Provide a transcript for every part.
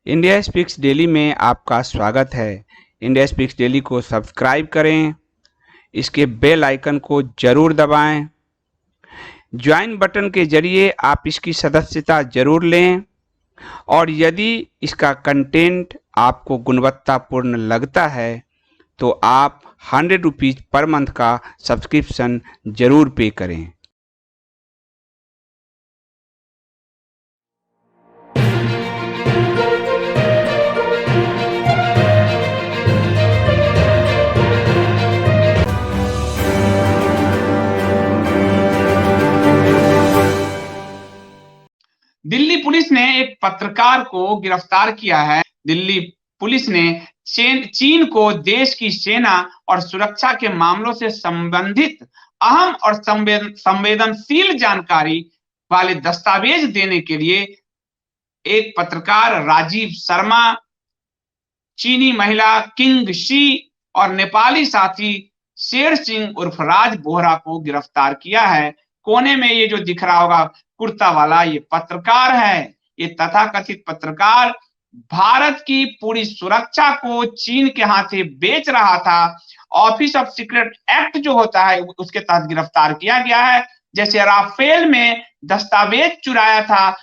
India speaks daily में आपका स्वागत है। इंडिया स्पीक्स डेली को सब्सक्राइब करें, इसके बेल आइकन को जरूर दबाएं। ज्वाइन बटन के जरिए आप इसकी सदस्यता जरूर लें और यदि इसका कंटेंट आपको गुणवत्तापूर्ण लगता है तो आप 100 रुपीज़ पर मंथ का सब्सक्रिप्शन जरूर पे करें। दिल्ली पुलिस ने एक पत्रकार को गिरफ्तार किया है। दिल्ली पुलिस ने चीन को देश की सेना और सुरक्षा के मामलों से संबंधित अहम और संवेदनशील जानकारी वाले दस्तावेज देने के लिए एक पत्रकार राजीव शर्मा, चीनी महिला किंग शी और नेपाली साथी शेर सिंह उर्फ राज बोहरा को गिरफ्तार किया है। कोने में ये जो दिख रहा होगा कुर्ता वाला, ये पत्रकार है। ये तथाकथित पत्रकार भारत की पूरी सुरक्षा को चीन के हाथे बेच रहा था। ऑफिस ऑफ सीक्रेट एक्ट जो होता है उसके तहत गिरफ्तार किया गया है। जैसे राफेल में दस्तावेज चुराया था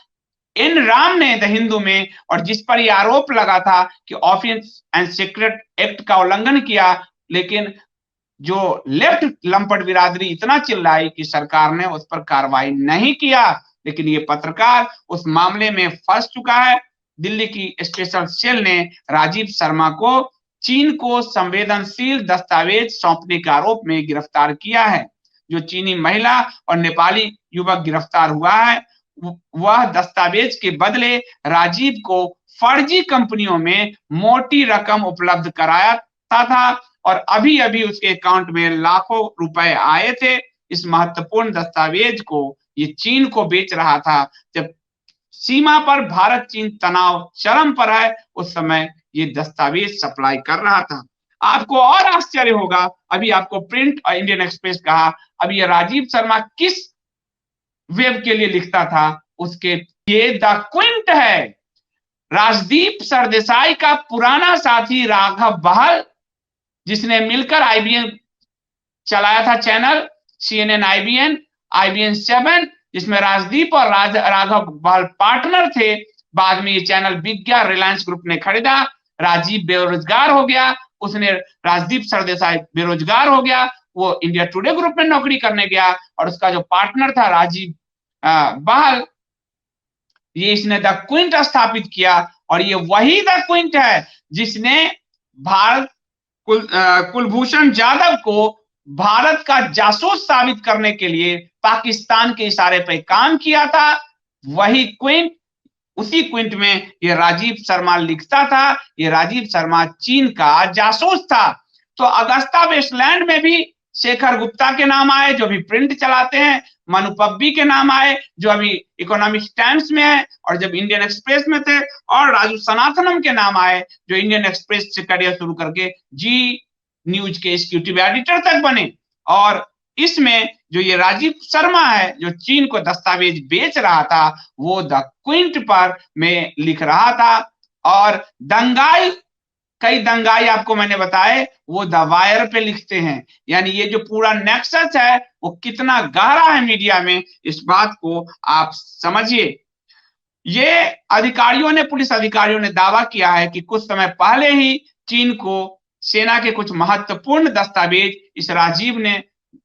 एन राम ने द हिंदू में, और जिस पर यह आरोप लगा था कि ऑफिस एंड सीक्रेट एक्ट का उल्लंघन किया, लेकिन जो लेफ्ट लंपट बिरादरी इतना चिल्लाई कि सरकार ने उस पर कार्रवाई नहीं किया। लेकिन ये पत्रकार उस मामले में फंस चुका है। दिल्ली की स्पेशल सेल ने राजीव शर्मा को चीन को संवेदनशील दस्तावेज सौंपने के आरोप में गिरफ्तार किया है। जो चीनी महिला और नेपाली युवक गिरफ्तार हुआ है वह दस्तावेज के बदले राजीव को फर्जी कंपनियों में मोटी रकम उपलब्ध कराता था और अभी अभी उसके अकाउंट में लाखों रुपए आए थे। इस महत्वपूर्ण दस्तावेज को ये चीन को बेच रहा था। जब सीमा पर भारत चीन तनाव चरम पर है उस समय ये दस्तावेज सप्लाई कर रहा था। आपको और आश्चर्य होगा, अभी आपको प्रिंट और इंडियन एक्सप्रेस कहा, अभी ये राजीव शर्मा किस वेब के लिए लिखता था, उसके ये द क्विंट है। राजदीप सरदेसाई का पुराना साथी राघव बहल, जिसने मिलकर आईबीएन चलाया था चैनल CNN IBN 7, जिसमें राजदीप और राघव बहल पार्टनर थे। बाद में ये चैनल बिक गया, रिलायंस ग्रुप ने खरीदा। राजीव बेरोजगार हो गया, उसने राजदीप सरदेसाई बेरोजगार हो गया, वो इंडिया टुडे ग्रुप में नौकरी करने गया और उसका जो पार्टनर था राजीव बहल, ये इसने द क्विंट स्थापित किया। और ये वही द क्विंट है जिसने भारत कुलभूषण जाधव को भारत का जासूस साबित करने के लिए पाकिस्तान के इशारे पर काम किया था। वही क्विंट, उसी क्विंट में ये राजीव शर्मा लिखता था। ये राजीव शर्मा चीन का जासूस था। तो अगस्ता वेस्टलैंड में भी शेखर गुप्ता के नाम आए जो भी प्रिंट चलाते हैं, मनु पब्बी के नाम आए जो अभी इकोनॉमिक टाइम्स में है और जब इंडियन एक्सप्रेस में थे, और राजू सनातनम के नाम आए जो इंडियन एक्सप्रेस से करियर शुरू करके जी न्यूज के एग्जीक्यूटिव एडिटर तक बने। और इसमें जो ये राजीव शर्मा है जो चीन को दस्तावेज बेच रहा था, वो द क्विंट पर में लिख रहा था। और दंगाई, कई दंगाई आपको मैंने बताए वो द वायर पे लिखते हैं। यानी ये जो पूरा नेक्सस है वो कितना गहरा है मीडिया में, इस बात को आप समझिए। ये अधिकारियों ने, पुलिस अधिकारियों ने दावा किया है कि कुछ समय पहले ही चीन को सेना के कुछ महत्वपूर्ण दस्तावेज इस राजीव ने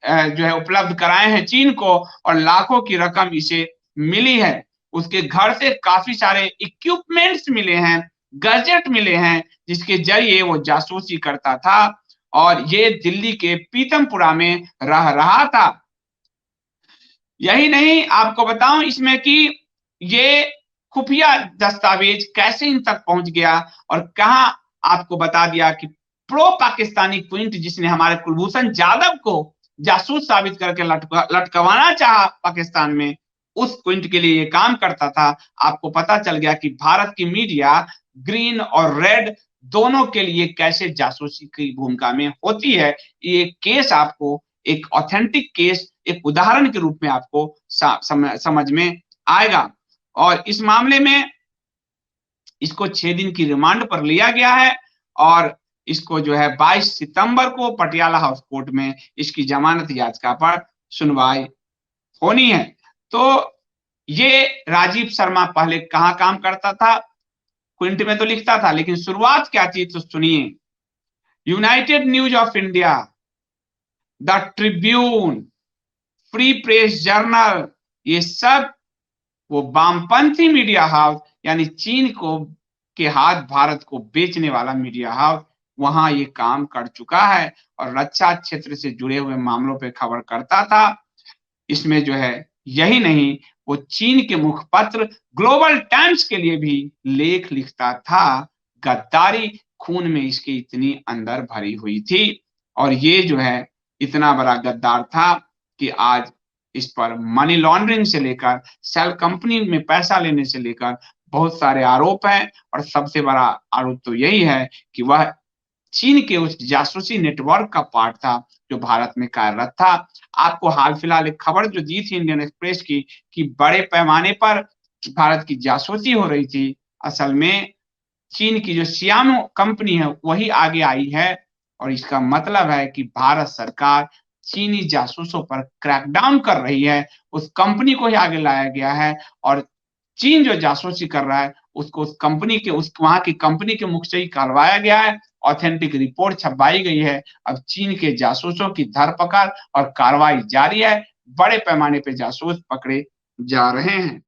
जो है उपलब्ध कराए हैं चीन को, और लाखों की रकम इसे मिली है। उसके घर से काफी सारे इक्विपमेंट्स मिले हैं, गैजेट मिले हैं, जिसके जरिए वो जासूसी करता था और ये दिल्ली के पीतमपुरा में रह रहा था। यही नहीं, आपको बताऊं इसमें कि ये खुफिया दस्तावेज कैसे इन तक पहुंच गया और कहां, आपको बता दिया कि प्रो पाकिस्तानी क्विंट जिसने हमारे कुलभूषण जाधव को जासूस साबित करके लटकवाना चाहा पाकिस्तान में, उस क्विंट के लिए ये काम करता था। आपको पता चल गया कि भारत की मीडिया ग्रीन और रेड दोनों के लिए कैसे जासूसी की भूमिका में होती है। ये केस आपको एक ऑथेंटिक केस, एक उदाहरण के रूप में आपको समझ में आएगा। और इस मामले में इसको 6 दिन की रिमांड पर लिया गया है और इसको जो है 22 सितंबर को पटियाला हाउस कोर्ट में इसकी जमानत याचिका पर सुनवाई होनी है। तो ये राजीव शर्मा पहले कहाँ काम करता था? क्विंट में तो लिखता था, लेकिन शुरुआत क्या थी तो सुनिए। United news of India, the Tribune, free press journal, ये सब वो वामपंथी मीडिया हाउस यानी चीन को के हाथ भारत को बेचने वाला मीडिया हाउस वहां ये काम कर चुका है और रक्षा क्षेत्र से जुड़े हुए मामलों पे खबर करता था। इसमें जो है यही नहीं, वो चीन के मुखपत्र ग्लोबल टाइम्स के लिए भी लेख लिखता था। गद्दारी खून में इसके इतनी अंदर भरी हुई थी और ये जो है इतना बड़ा गद्दार था कि आज इस पर मनी लॉन्ड्रिंग से लेकर सेल कंपनी में पैसा लेने से लेकर बहुत सारे आरोप हैं और सबसे बड़ा आरोप तो यही है कि वह चीन के उस जासूसी नेटवर्क का पार्ट था जो भारत में कार्यरत था। आपको हाल फिलहाल एक खबर जो दी थी इंडियन एक्सप्रेस की कि बड़े पैमाने पर भारत की जासूसी हो रही थी, असल में चीन की जो सियानो कंपनी है वही आगे आई है और इसका मतलब है कि भारत सरकार चीनी जासूसों पर क्रैकडाउन कर रही है। उस कंपनी को ही आगे लाया गया है और चीन जो जासूसी कर रहा है उसको उस कंपनी के उस वहां की कंपनी के मुख से ही करवाया गया है। ऑथेंटिक रिपोर्ट छपवाई गई है। अब चीन के जासूसों की धरपकड़ और कार्रवाई जारी है। बड़े पैमाने पे जासूस पकड़े जा रहे हैं।